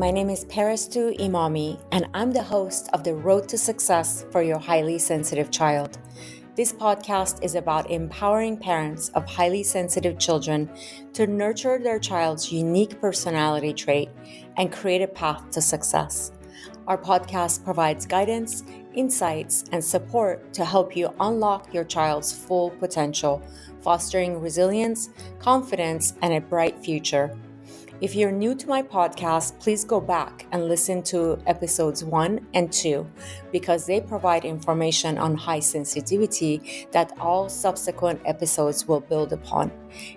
my name is Parastu Imami, and I'm the host of The Road to Success for Your Highly Sensitive Child. This podcast is about empowering parents of highly sensitive children to nurture their child's unique personality trait and create a path to success. Our podcast provides guidance, insights, and support to help you unlock your child's full potential, fostering resilience, confidence, and a bright future. If you're new to my podcast, please go back and listen to episodes 1 and 2 because they provide information on high sensitivity that all subsequent episodes will build upon.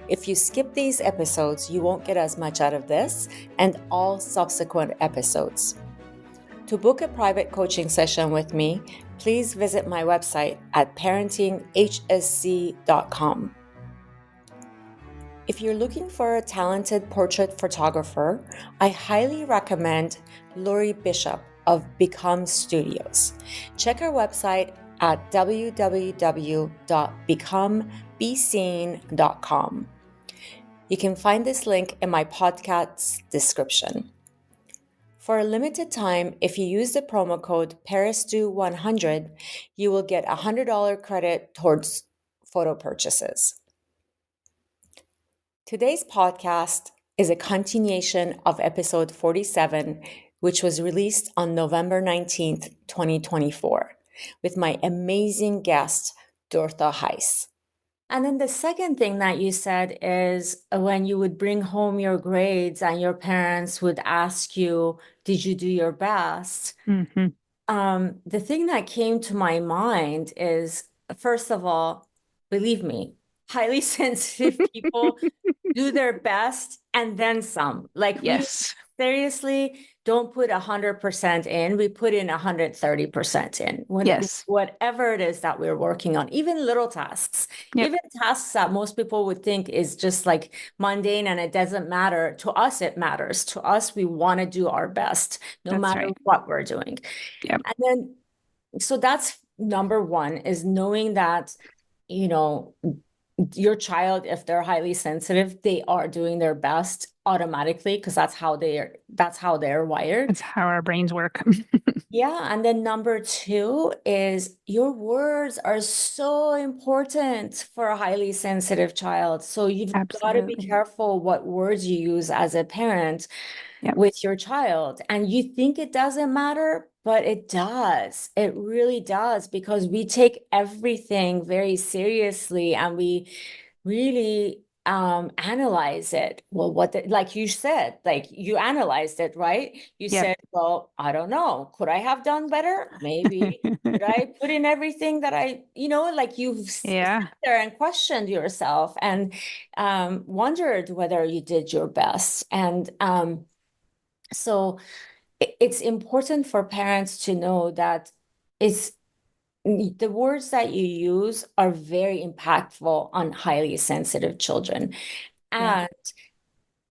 If you skip these episodes, you won't get as much out of this and all subsequent episodes. To book a private coaching session with me, please visit my website at parentinghsc.com. If you're looking for a talented portrait photographer, I highly recommend Laurie Bishop of Become Studios. Check our website at www.becomebeseen.com. You can find this link in my podcast's description. For a limited time, if you use the promo code PARISDO100, you will get a $100 credit towards photo purchases. Today's podcast is a continuation of episode 47, which was released on November 19th, 2024, with my amazing guest, Dortha Hise. And then the second thing that you said is when you would bring home your grades and your parents would ask you, did you do your best? Mm-hmm. The thing that came to my mind is, first of all, believe me, highly sensitive people do their best and then some. Like Yes. we seriously don't put 100% in. We put in 130% in. Yes. Whatever it is that we're working on, even little tasks, Yep. even tasks that most people would think is just like mundane and it doesn't matter. To us, it matters. To us, we want to do our best, no That's matter right. what we're doing. Yep. And then, so that's number one, is knowing that, you know, your child, if they're highly sensitive, they are doing their best automatically because that's how they're wired. That's how our brains work. Yeah. And then number two is your words are so important for a highly sensitive child. So you've got to be Absolutely. careful what words you use as a parent Yep. with your child. And you think it doesn't matter, but it does. It really does, because we take everything very seriously and we really analyze it. Well, like you said, like you analyzed it, right? You Yep. said, well, I don't know. Could I have done better? Maybe. Did I put in everything that like you've Yeah. sat there and questioned yourself and wondered whether you did your best. And so it's important for parents to know that the words that you use are very impactful on highly sensitive children. Yeah.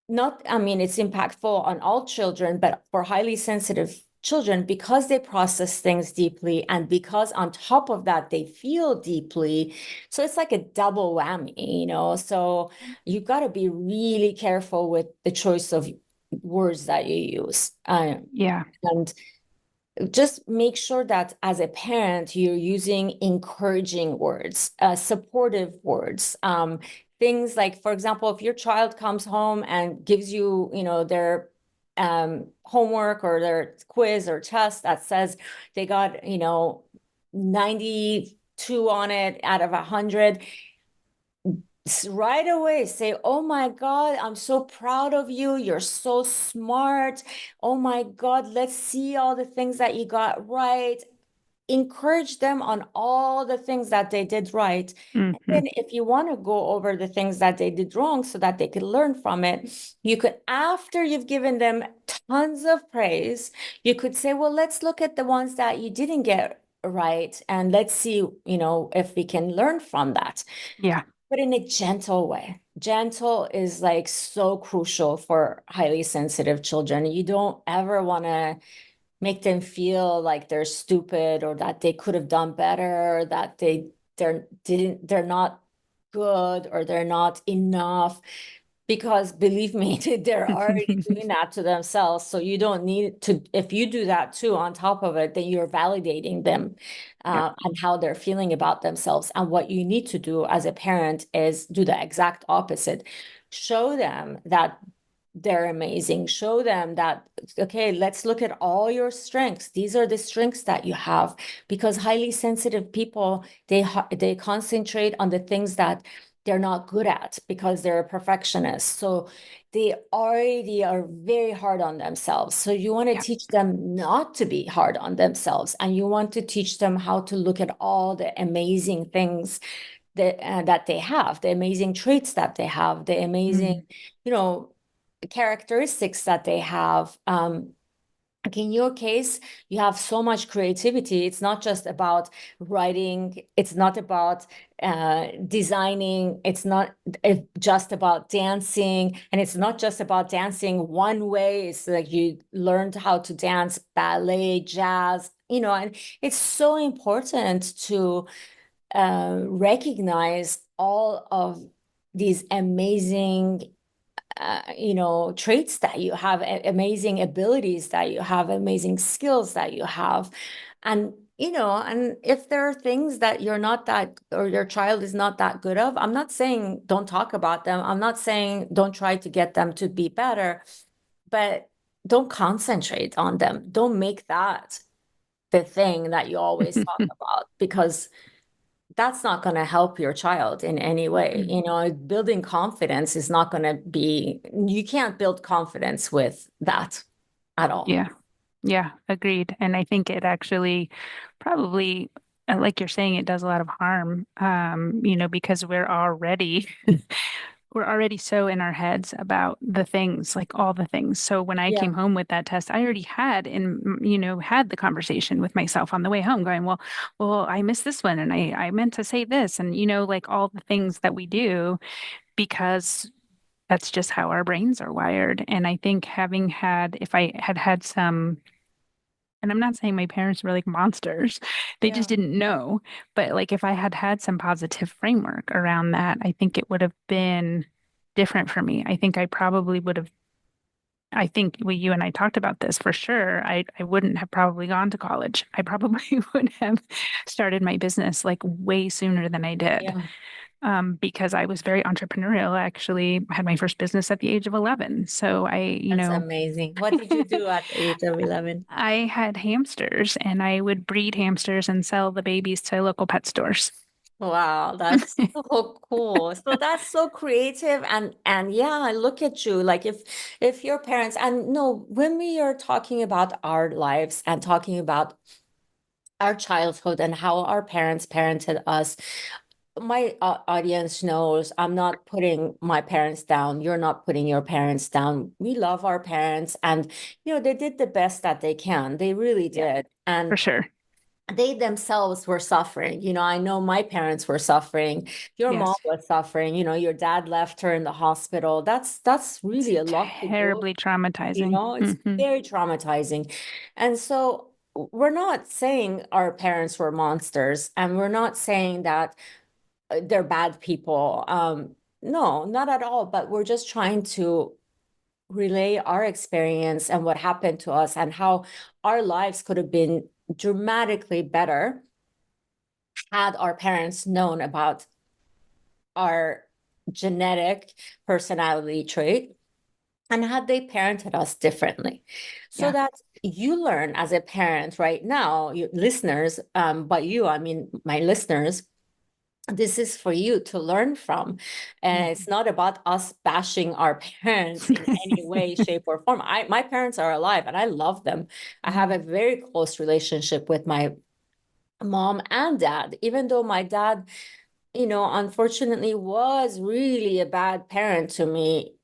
And it's impactful on all children, but for highly sensitive children, because they process things deeply and because on top of that, they feel deeply. So it's like a double whammy, so you've got to be really careful with the choice of words that you use. Yeah. And just make sure that as a parent, you're using encouraging words, supportive words. Things like, for example, if your child comes home and gives you, their homework or their quiz or test that says they got, 92 on it out of 100, right away say, oh my God, I'm so proud of you. You're so smart. Oh my God, let's see all the things that you got right. Encourage them on all the things that they did right. And Mm-hmm. then if you want to go over the things that they did wrong so that they could learn from it, you could, after you've given them tons of praise, you could say, well, let's look at the ones that you didn't get right. And let's see, if we can learn from that. Yeah. But in a gentle way. Gentle is like so crucial for highly sensitive children. You don't ever want to make them feel like they're stupid or that they could have done better, or that they're not good or they're not enough. because believe me, they're already doing that to themselves. So you don't need to, if you do that too on top of it, then you're validating them Yep. and how they're feeling about themselves. And what you need to do as a parent is do the exact opposite. Show them that they're amazing. Show them that, okay, let's look at all your strengths. These are the strengths that you have, because highly sensitive people, they concentrate on the things that they're not good at because they're a perfectionist. So they already are very hard on themselves. So you want to Yep. teach them not to be hard on themselves, and you want to teach them how to look at all the amazing things that they have, the amazing traits that they have, the amazing, Mm. you know, characteristics that they have. Like in your case, you have so much creativity. It's not just about writing. It's not about designing. It's not just about dancing. And it's not just about dancing one way. It's like you learned how to dance ballet, jazz, and it's so important to recognize all of these amazing traits that you have, amazing abilities that you have, amazing skills that you have. And, and if there are things that you're not that, or your child is not that good of, I'm not saying don't talk about them. I'm not saying don't try to get them to be better, but don't concentrate on them. Don't make that the thing that you always talk about, because that's not going to help your child in any way. Mm. Building confidence is not going to be, you can't build confidence with that at all. Yeah. Yeah, agreed. And I think it actually probably, like you're saying, it does a lot of harm, because we're already so in our heads about the things, like all the things. So when I Yeah. came home with that test, I already had the conversation with myself on the way home going, well, I missed this one and I meant to say this and, like all the things that we do because that's just how our brains are wired. And I think if I had had some, and I'm not saying my parents were like monsters, they just Yeah. didn't know. But like if I had had some positive framework around that, I think it would have been different for me. I think I probably would have. I think you and I talked about this for sure. I wouldn't have probably gone to college. I probably would have started my business like way sooner than I did, Yeah. because I was very entrepreneurial. I actually had my first business at the age of 11. So That's amazing. What did you do at the age of 11? I had hamsters and I would breed hamsters and sell the babies to local pet stores. Wow, that's so cool. So that's so creative, and yeah, look at you. Like if your parents, and no, when we are talking about our lives and talking about our childhood and how our parents parented us, my audience knows I'm not putting my parents down. You're not putting your parents down. We love our parents, and they did the best that they can. They really Yeah, did. for And sure. they themselves were suffering. I know my parents were suffering. Your mom Yes. was suffering. Your dad left her in the hospital. That's It's really a lot to go. terribly traumatizing. It's Hmm. very traumatizing. And so we're not saying our parents were monsters, and we're not saying that they're bad people. No, not at all. But we're just trying to relay our experience and what happened to us and how our lives could have been dramatically better had our parents known about our genetic personality trait, and had they parented us differently, so Yeah. that you learn as a parent right now, you listeners, but I mean, my listeners, this is for you to learn from. And it's Mhm. not about us bashing our parents in any way, shape, or form. My parents are alive and I love them. I have a Mhm. very close relationship with my mom and dad, even though my dad, unfortunately was really a bad parent to me.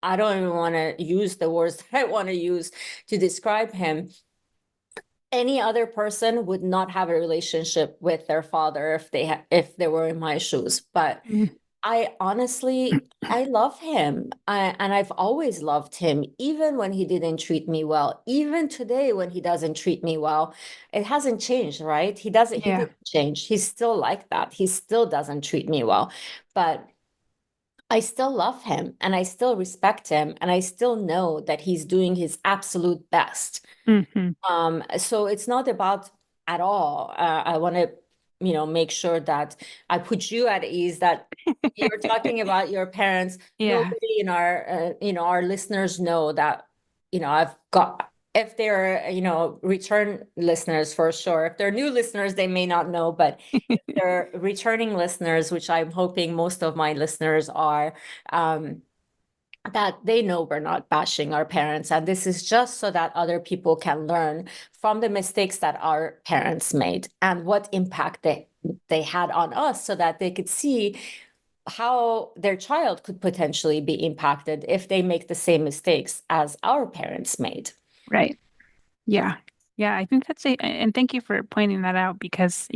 I don't even want to use the words that I want to use to describe him. Any other person would not have a relationship with their father if they were in my shoes. But Mhm. I honestly, I love him. And I've always loved him, even when he didn't treat me well. Even today, when he doesn't treat me well, it hasn't changed, right? He Yeah. didn't change. He's still like that. He still doesn't treat me well. But I still love him and I still respect him and I still know that he's doing his absolute best. Hmm. So it's not about at all. I want to, make sure that I put you at ease that you're talking about your parents. Yeah. Nobody in our listeners know that, I've got, if they're, return listeners for sure. If they're new listeners, they may not know, but if they're returning listeners, which I'm hoping most of my listeners are, um, that they know we're not bashing our parents. And this is just so that other people can learn from the mistakes that our parents made and what impact they had on us so that they could see how their child could potentially be impacted if they make the same mistakes as our parents made. Right. Yeah. Yeah. I think that's it. And thank you for pointing that out because,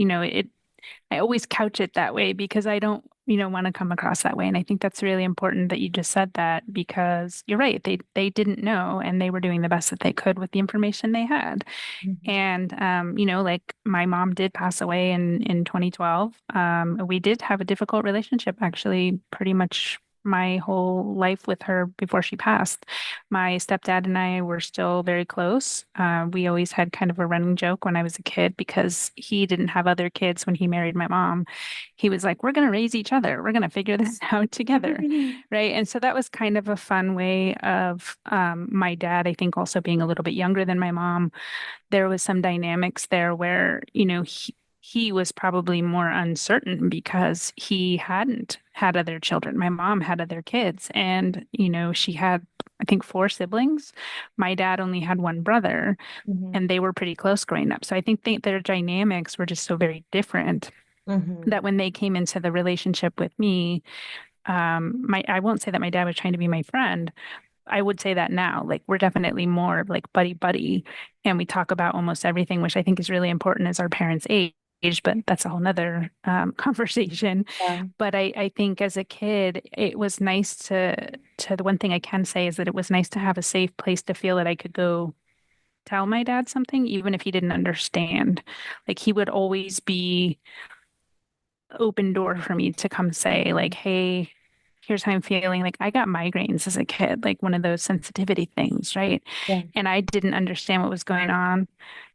I always couch it that way because I don't, want to come across that way. And I think that's really important that you just said that because you're right. They didn't know and they were doing the best that they could with the information they had. Mhm. And like my mom did pass away in 2012. We did have a difficult relationship actually pretty much my whole life with her before she passed. My stepdad and I were still very close. We always had kind of a running joke when I was a kid because he didn't have other kids when he married my mom. He was like, "We're going to raise each other. We're going to figure this out together." Right. And so that was kind of a fun way of my dad, I think, also being a little bit younger than my mom. There was some dynamics there where, he was probably more uncertain because he hadn't had other children. My mom had other kids, and, she had, I think, four siblings. My dad only had one brother, Mhm. and they were pretty close growing up. So I think their dynamics were just so very different Mhm. that when they came into the relationship with me, I won't say that my dad was trying to be my friend. I would say that now, like we're definitely more of like buddy buddy, and we talk about almost everything, which I think is really important as our parents age. But that's a whole nother conversation. Yeah. But I think as a kid, it was nice to the one thing I can say is that it was nice to have a safe place to feel that I could go tell my dad something, even if he didn't understand. Like he would always be open door for me to come say like, hey, here's how I'm feeling. Like I got migraines as a kid, like one of those sensitivity things, right? Yeah. And I didn't understand what was going on.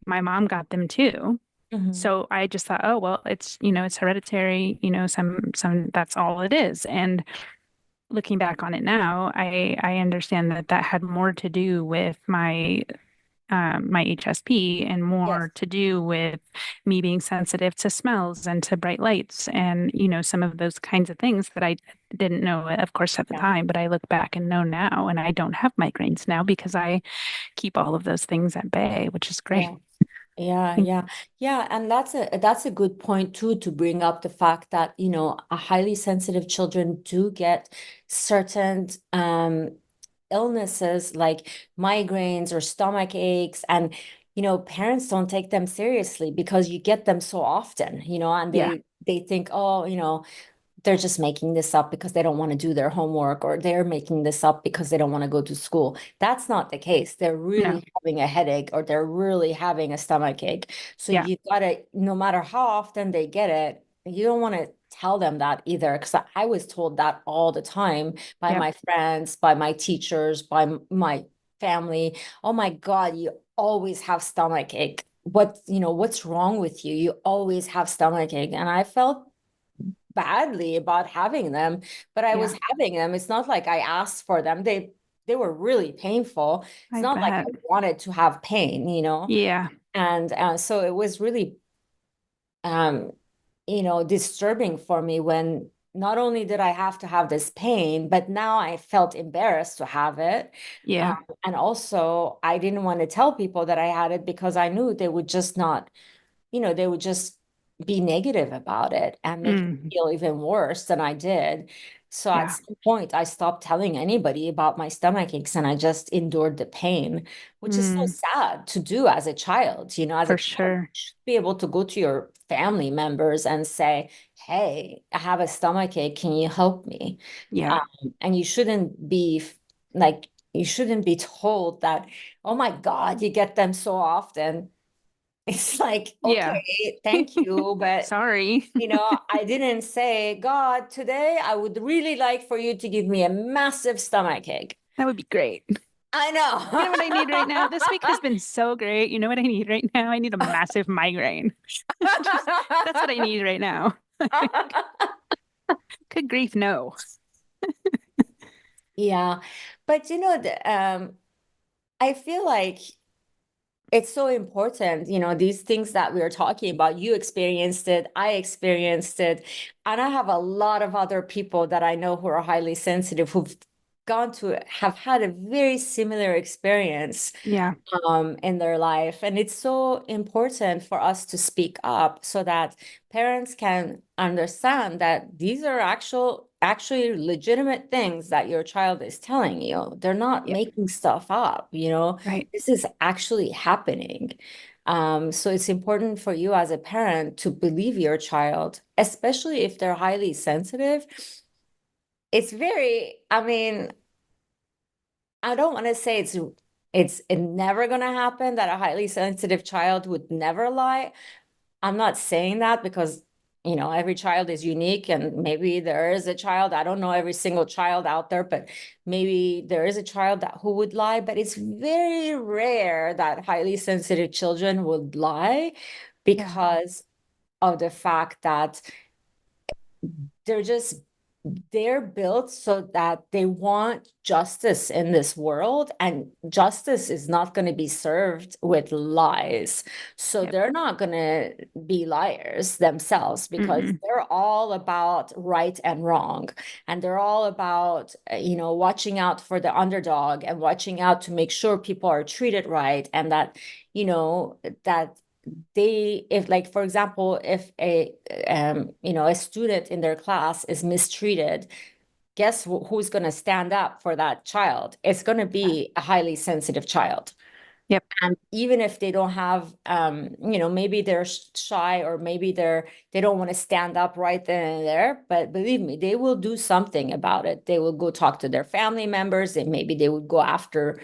My mom got them too. Mhm. So I just thought, oh, well, it's hereditary, some that's all it is. And looking back on it now, I understand that that had more to do with my HSP and Yes. more to do with me being sensitive to smells and to bright lights and, some of those kinds of things that I didn't know, of course, at the Yeah. time, but I look back and know now, and I don't have migraines now because I keep all of those things at bay, which is great. Yeah. Yeah, yeah. Yeah, and that's a good point too to bring up the fact that, a highly sensitive children do get certain illnesses like migraines or stomach aches and parents don't take them seriously because you get them so often, and Yeah. they think, oh, they're just making this up because they don't want to do their homework or they're making this up because they don't want to go to school. That's not the case. They're No. really having a headache or they're really having a stomach ache. So Yeah. you gotta, no matter how often they get it, you don't want to tell them that either. Because I was told that all the time by Yep. my friends, by my teachers, by my family. Oh my God, you always have stomach ache. What's wrong with you? You always have stomach ache. And I felt badly about having them, but I was Yeah. having them. It's not like I asked for them. They were really painful. It's I not like bet. I wanted to have pain. Yeah. And so it was really um disturbing for me when not only did I have to have this pain, but now I felt embarrassed to have it. Um, Yeah. and also I didn't want to tell people that I had it because I knew they would just not they would just be negative about it and make me Mm. feel even worse than I did. So at Yeah. some point, I stopped telling anybody about my stomach aches and I just endured the pain, which is so Mm. sad to do as a child. As a For child, you sure. should be able to go to your family members and say, hey, I have a stomach ache. Can you help me? Yeah. And you shouldn't be you shouldn't be told that, oh my God, you get them so often It's like, Yeah. okay, thank you, but Sorry. I didn't say, God, today I would really like for you to give me a massive stomach ache. That would be great. I You know what I need right now? This week has know. been so great. You know what I need right now? I need a massive migraine. Just that's what I need right now. Good grief, no. Yeah. But I feel like it's so important, these things that we are talking about. You experienced it, I experienced it, and I have a lot of other people that I know who are highly sensitive who've gone to have had a very similar experience Yeah. in their life. And it's so important for us to speak up so that parents can understand that these are actually legitimate things that your child is telling you. They're not Yep. making stuff up, Right. this is actually happening. So it's important for you as a parent to believe your child, especially if they're highly sensitive. It's very, I mean, I don't want to say it's never going to happen that a highly sensitive child would never lie. I'm not saying that because every child is unique, and maybe there is a child, I don't know every single child out there, but maybe there is a child that who would lie, but it's very rare that highly sensitive children would lie Yeah. because of the fact that they're just they're built so that they want justice in this world, and justice is not going to be served with lies. So Yep. they're not going to be liars themselves because Mm-mm. they're all about right and wrong, and they're all about watching out for the underdog and watching out to make sure people are treated right, and that that if, like, for example, if a student in their class is mistreated, guess who's going to stand up for that child? It's going to Yeah. be a highly sensitive child. Yep. And even if they don't have, maybe they're shy, or maybe they don't want to stand up right then and there, but believe me, they will do something about it. They will go talk to their family members, and maybe they would go after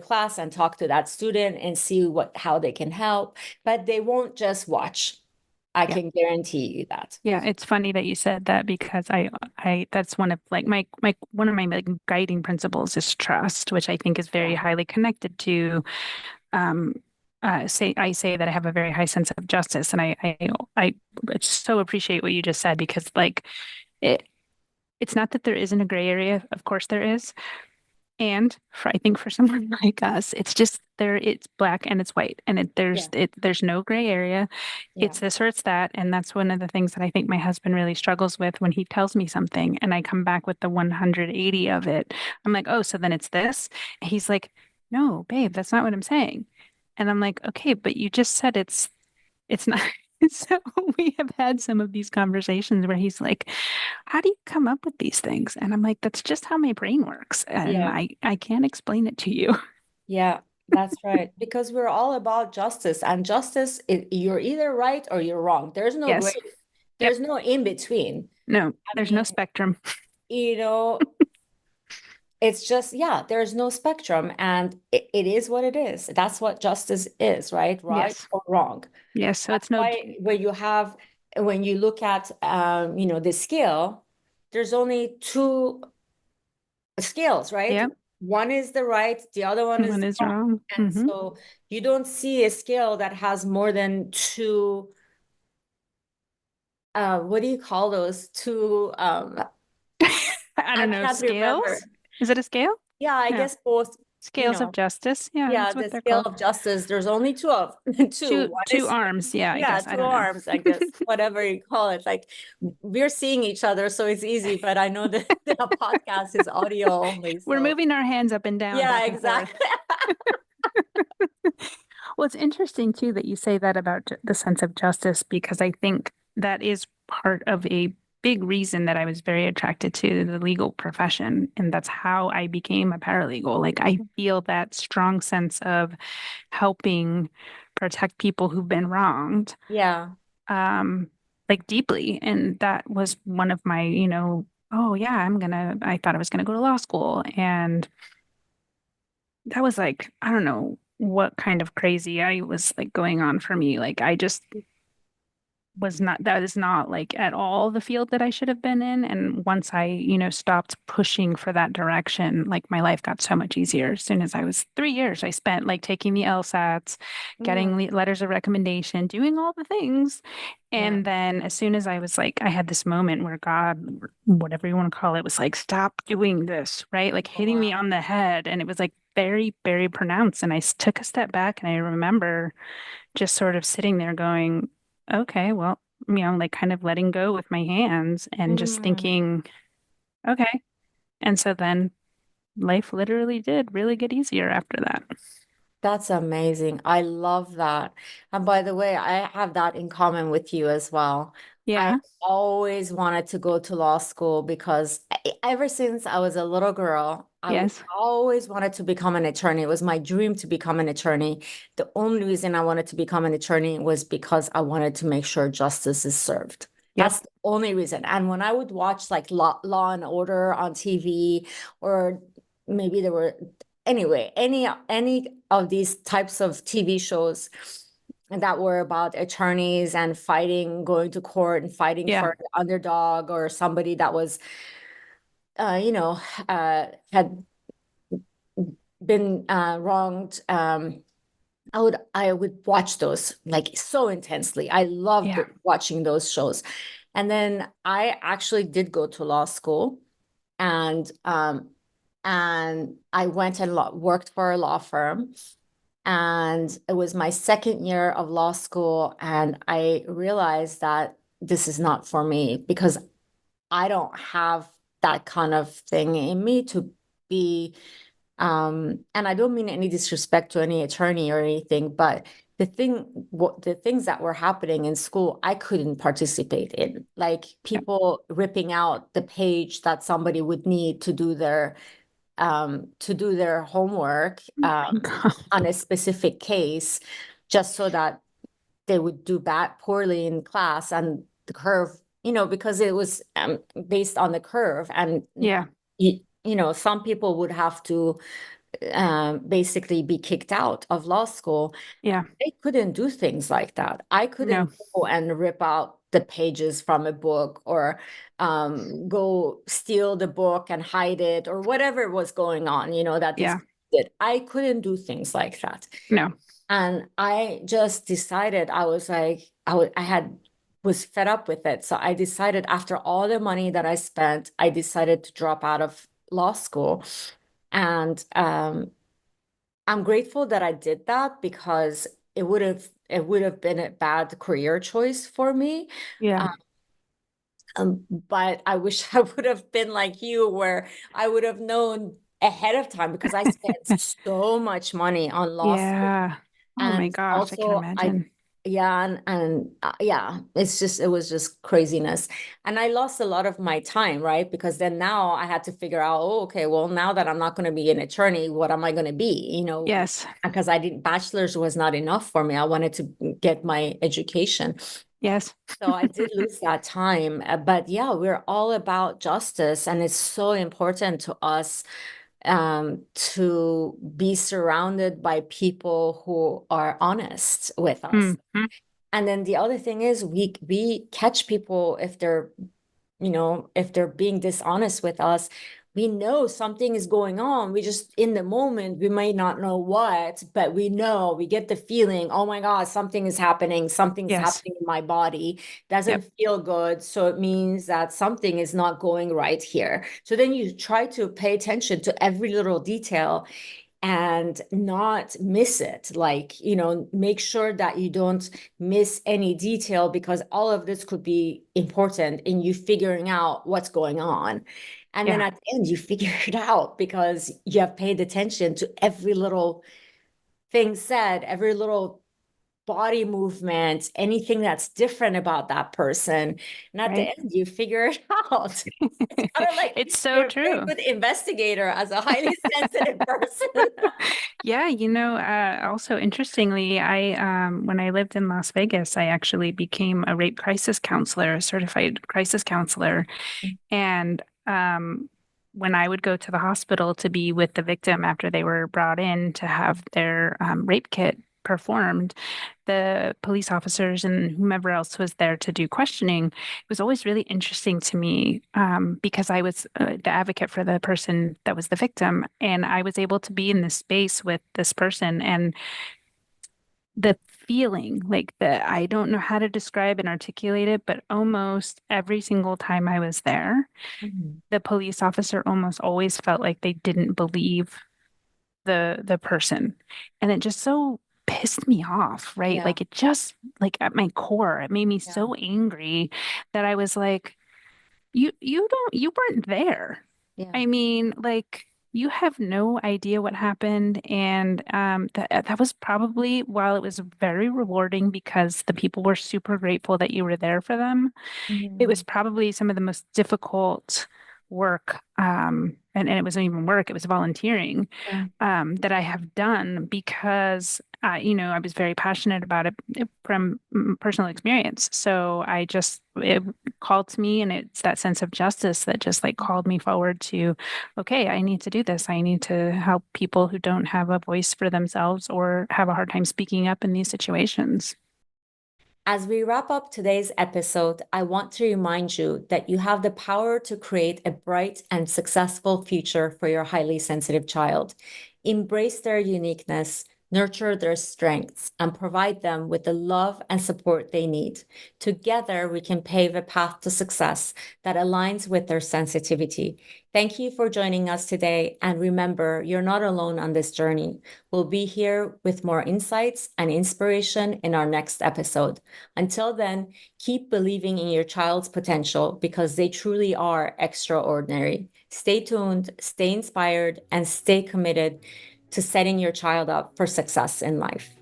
class and talk to that student and see how they can help, but they won't just watch. I Yeah. can guarantee you that. Yeah, it's funny that you said that because that's one of like my one of my like guiding principles is trust, which I think is very Yeah. highly connected to um I say that I have a very high sense of justice, and I so appreciate what you just said because like it it's not that there isn't a gray area, of course there is, and I think for someone like us, it's just it's black and it's white, and Yeah. there's no gray area. Yeah. It's this or it's that. And that's one of the things that I think my husband really struggles with when he tells me something and I come back with the 180 of it. I'm like, oh, so then it's this. And he's like, no, babe, that's not what I'm saying. And I'm like, okay, but you just said it's not. So we have had some of these conversations where he's like, how do you come up with these things? And I'm like, that's just how my brain works. And Yeah. I can't explain it to you. Yeah, that's right. Because we're all about justice, and justice, you're either right or you're wrong. There's no Yes. gray. Yep. There's no in between. No, I there's no mean, spectrum. you know, it's just, yeah, there's no spectrum, and it is what it is. That's what justice is, right? Right Yes. or wrong. Yes. So That's it's no, why when you look at, the scale, there's only two scales, right? yep. One is the right, the other one is One the is wrong. wrong. And so you don't see a scale that has more than two, what do you call those? Two, I I don't know, can't remember. scales. Is it a scale? Yeah, I Yeah. guess both, Scales of justice. Yeah, yeah, that's what the they're scale called. of justice, there's only two of two. One Two is, arms. Yeah, I yeah, guess. I two don't know. arms, I guess, whatever you call it. Like, we're seeing each other, so it's easy, but I know that the podcast is audio only. We're So moving our hands up and down, yeah, back and forth. exactly. Well, it's interesting too that you say that about the sense of justice because I think that is part of a big reason that I was very attracted to the legal profession. And that's how I became a paralegal. Like, I feel that strong sense of helping protect people who've been wronged, Yeah. um, like deeply. And that was one of my, oh, yeah, I thought I was going to go to law school. And that was like, I don't know, what kind of crazy I was like going on for me. Like I just was not, that is not like at all the field that I should have been in. And once I, stopped pushing for that direction, like my life got so much easier. As soon as I was 3 years, I spent like taking the LSATs, Mm, getting letters of recommendation, doing all the things. yeah. And then as soon as I was like, I had this moment where God, whatever you want to call it, was like, stop doing this, right? Like Oh, hitting me wow. on the head. And it was like very, very pronounced. And I took a step back and I remember just sort of sitting there going, okay, well, like kind of letting go with my hands and just Mm. thinking, okay. And so then life literally did really get easier after that. That's amazing. I love that. And by the way, I have that in common with you as well. I Yeah. always wanted to go to law school because ever since I was a little girl, Yes. always wanted to become an attorney. It was my dream to become an attorney. The only reason I wanted to become an attorney was because I wanted to make sure justice is served. Yep. That's the only reason. And when I would watch like Law and Order on TV, or maybe there were anyway, any of these types of TV shows that were about attorneys and fighting, going to court and fighting Yeah. for the underdog or somebody that was, you know, had been wronged. I would watch those like so intensely. I loved Yeah. watching those shows. And then I actually did go to law school, and I went and worked for a law firm. And it was my second year of law school, and I realized that this is not for me because I don't have that kind of thing in me to be, and I don't mean any disrespect to any attorney or anything, but the things that were happening in school, I couldn't participate in. Like Yep. people ripping out the page that somebody would need to do their homework on a specific case, just so that they would do bad poorly in class, and the curve, because it was based on the curve, and Yeah. some people would have to basically be kicked out of law school. Yeah. I couldn't do things like that. I No. couldn't go and rip out the pages from a book, or go steal the book and hide it, or whatever was going on, that these Yeah. kids did. I couldn't do things like that. No. And I just decided, I was like, was fed up with it. So I decided, after all the money that I spent, I decided to drop out of law school. And I'm grateful that I did that, because it would have been a bad career choice for me. Yeah. But I wish I would have been like you, where I would have known ahead of time, because I spent so much money on law school. Yeah. Oh my And gosh, I can also, imagine. yeah, yeah, it was just craziness. And I lost a lot of my time, right? Because then now I had to figure out, oh, okay, well, now that I'm not going to be an attorney, what am I going to be? Yes. Because bachelor's was not enough for me. I wanted to get my education. Yes. So I did lose that time. But yeah, we're all about justice, and it's so important to us to be surrounded by people who are honest with us. Hmm. And then the other thing is, we catch people if they're being dishonest with us. We know something is going on. We just, in the moment, we might not know what, but we get the feeling, oh my God, something's Yes. happening in my body, Yep. doesn't feel good. So it means that something is not going right here. So then you try to pay attention to every little detail and not miss it. Like, make sure that you don't miss any detail, because all of this could be important in you figuring out what's going on. And then Yeah. at the end, you figure it out because you have paid attention to every little thing said, every little body movement, anything that's different about that person. And at the Right. end, you figure it out. It's kind of like It's so you're a very true. good investigator as a highly sensitive person. Yeah, also interestingly, I when I lived in Las Vegas, I actually became a rape crisis counselor, a certified crisis counselor. And when I would go to the hospital to be with the victim after they were brought in to have their rape kit performed, the police officers and whomever else was there to do questioning, it was always really interesting to me because I was the advocate for the person that was the victim. And I was able to be in this space with this person and the feeling like that I don't know how to describe and articulate it, but almost every single time I was there, Mhm. the police officer almost always felt like they didn't believe the person. And it just so pissed me off, right? Yeah. Like it just like at my core, it made me Yeah. so angry that I was like, you weren't there. Yeah. I mean, like you have no idea what happened, and that was probably while it was very rewarding because the people were super grateful that you were there for them, it was Mhm. probably some of the most difficult work, and it wasn't even work, it was volunteering, Yeah. that I have done because I was very passionate about it from personal experience. So it called to me, and it's that sense of justice that just like called me forward to, okay, I need to do this. I need to help people who don't have a voice for themselves or have a hard time speaking up in these situations. As we wrap up today's episode, I want to remind you that you have the power to create a bright and successful future for your highly sensitive child. Embrace their uniqueness, nurture their strengths, and provide them with the love and support they need. Together, we can pave a path to success that aligns with their sensitivity. Thank you for joining us today. And remember, you're not alone on this journey. We'll be here with more insights and inspiration in our next episode. Until then, keep believing in your child's potential because they truly are extraordinary. Stay tuned, stay inspired, and stay committed to setting your child up for success in life.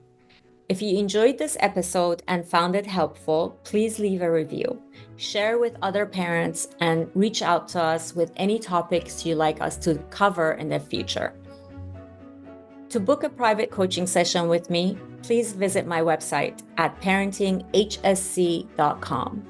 If you enjoyed this episode and found it helpful, please leave a review. Share with other parents and reach out to us with any topics you'd like us to cover in the future. To book a private coaching session with me, please visit my website at parentinghsc.com.